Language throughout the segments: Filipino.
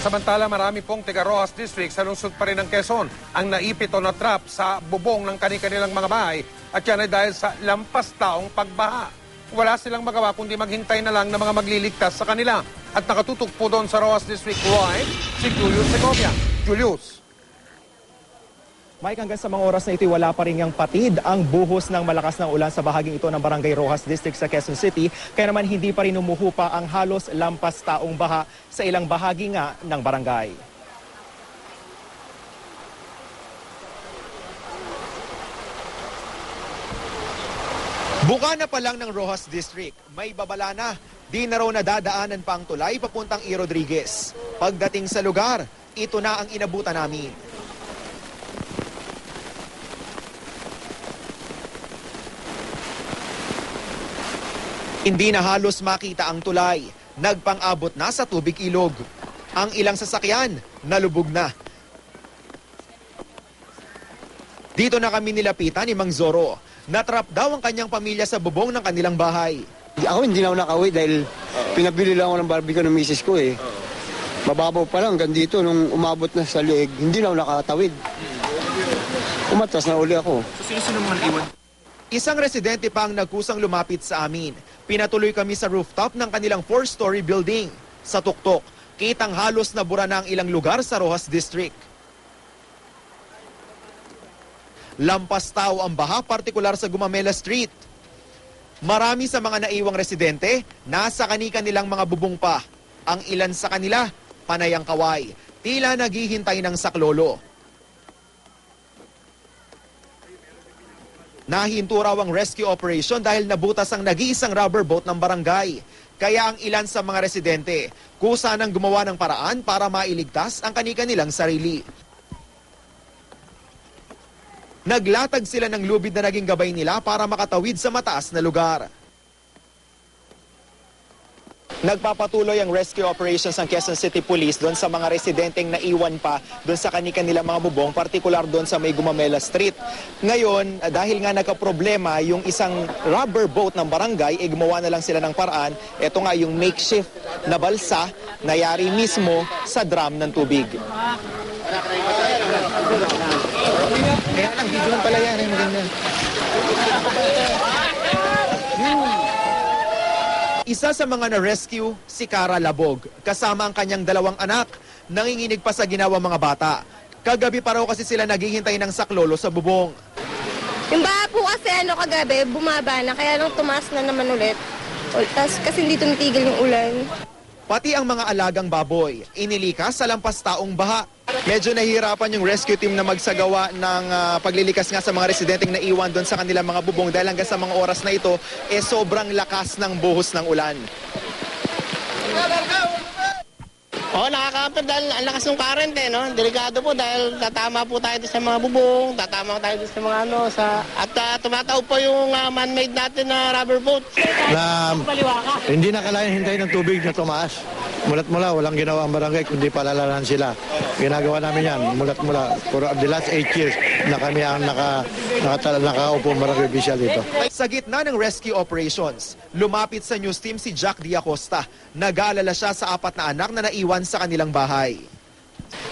Samantala, marami pong taga-Roxas District sa lungsod pa rin ng Quezon ang naipit o na-trap sa bubong ng kanilang mga bahay at yan ay dahil sa lampas taong pagbaha. Wala silang magawa kundi maghintay na lang ng mga magliligtas sa kanila. At nakatutok po doon sa Roxas District Live si Julius Segovia. Julius. Mike, hanggang sa mga oras na ito, wala pa rin ngang patid ang buhos ng malakas na ulan sa bahaging ito ng Barangay Roxas District sa Quezon City. Kaya naman hindi pa rin umuhupa ang halos lampas taong baha sa ilang bahagi nga ng barangay. Buka na pa lang ng Roxas District, may babala na. Di na raw nadadaanan pa ang tulay papuntang E. Rodriguez. Pagdating sa lugar, ito na ang inabutan namin. Hindi na halos makita ang tulay. Nagpang-abot na sa tubig ilog. Ang ilang sasakyan, nalubog na. Dito na kami nilapitan ni Mang Zoro. Natrap daw ang kanyang pamilya sa bubong ng kanilang bahay. Ako hindi na ako nakauwi dahil pinabili lang ako ng barbecue ng misis ko eh. Mababaw pa lang hanggang dito nung umabot na sa liig, hindi na ako nakatawid. Umatras na uli ako. So sino mga iwan? Isang residente pa ang nagkusang lumapit sa amin. Pinatuloy kami sa rooftop ng kanilang 4-story building. Sa tuktok, kitang halos nabura na ang ilang lugar sa Roxas District. Lampas tao ang baha, partikular sa Gumamela Street. Marami sa mga naiwang residente, nasa kani-kanilang mga bubong pa. Ang ilan sa kanila, panay ang kaway. Tila naghihintay ng saklolo. Nahinto raw ang rescue operation dahil nabutas ang nag-iisang rubber boat ng barangay. Kaya ang ilan sa mga residente, kusa nang gumawa ng paraan para mailigtas ang kani-kanilang sarili. Naglatag sila ng lubid na naging gabay nila para makatawid sa mataas na lugar. Nagpapatuloy ang rescue operations ng Quezon City Police doon sa mga residenteng naiwan pa doon sa kani-kanilang mga bubong, partikular doon sa may Gumamela Street. Ngayon, dahil nga nagka-problema yung isang rubber boat ng barangay, gumawa na lang sila ng paraan. Ito nga yung makeshift na balsa na yari mismo sa drum ng tubig. Kaya lang, video lang pala yan. Maganda. Isa sa mga na-rescue, si Cara Labog. Kasama ang kanyang 2 anak. Nanginginig pa sa ginawa mga bata. Kagabi pa raw kasi sila naghihintay ng saklolo sa bubong. Yung baha po kasi kagabi, bumaba na. Kaya nung tumaas na naman ulit. Tapos kasi hindi tumitigil yung ulan. Pati ang mga alagang baboy, inilikas sa lampas taong baha. Medyo nahihirapan yung rescue team na magsagawa ng paglilikas nga sa mga residenteng naiwan doon sa kanilang mga bubong dahil hanggang sa mga oras na ito, sobrang lakas ng buhos ng ulan. Oo, nakaka-apir dahil ang lakas ng current no? Delikado po dahil tatama po tayo sa mga bubong, tatama tayo sa mga at tumataw po yung man-made natin na rubber boat. Hindi na kailangan hintayin ng tubig na tumaas. Mulat-mula, walang ginawa ang barangay kundi palalanan sila. Ginagawa namin yan, mulat-mula. For the last 8 years na kami ang nakaupo barangay official dito. Sa gitna ng rescue operations, lumapit sa news team si Jack Diacosta. Nag-aalala siya sa 4 na anak na naiwan sa kanilang bahay.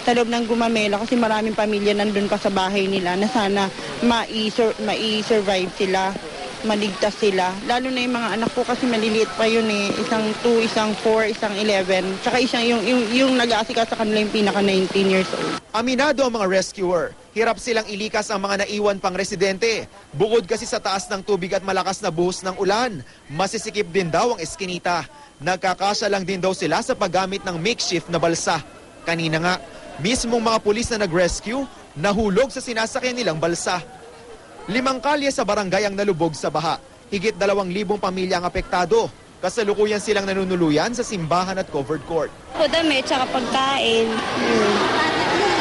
Sa loob ng Gumamela kasi maraming pamilya nandun pa sa bahay nila na sana mai-survive sila, maligtas sila. Lalo na yung mga anak ko kasi maliliit pa yun eh. Isang 2, isang 4, isang 11. Tsaka isang yung nag-aasika sa kanila yung pinaka 19 years old. Aminado ang mga rescuer. Hirap silang ilikas ang mga naiwan pang residente. Bukod kasi sa taas ng tubig at malakas na buhos ng ulan, masisikip din daw ang eskinita. Nagkakasya lang din daw sila sa paggamit ng makeshift na balsa. Kanina nga, mismong mga pulis na nag-rescue, nahulog sa sinasakyan nilang balsa. 5 kalye sa barangay ang nalubog sa baha. Higit 2,000 pamilya ang apektado. Kasalukuyan silang nanunuluyan sa simbahan at covered court. Damit, tsaka pagkain.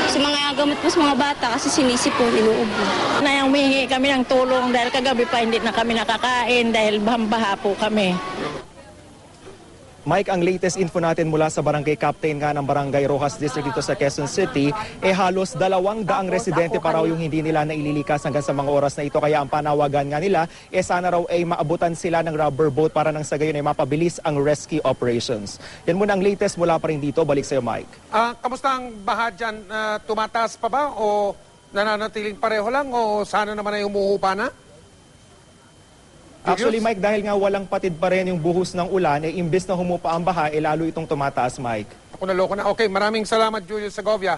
Sa mga gamot po sa mga bata kasi sinisipon, inuubo. Nayang humingi kami ng tulong dahil kagabi pa hindi na kami nakakain dahil baha po kami. Mike, ang latest info natin mula sa barangay captain nga ng Barangay Rojas District dito sa Quezon City, halos 200 residente pa raw yung hindi nila naililikas hanggang sa mga oras na ito. Kaya ang panawagan nga nila, sana raw ay maabutan sila ng rubber boat para nang sa gayon ay mapabilis ang rescue operations. Yan muna ang latest mula pa rin dito. Balik sa'yo, Mike. Kamusta ang baha dyan? Tumataas pa ba o nananatiling pareho lang o sana naman ay umuupa na? Actually, Mike, dahil nga walang patid pa rin yung buhos ng ulan, imbes na humupa ang baha, lalo itong tumataas, Mike. Ako naloko na. Okay, maraming salamat, Julius Segovia.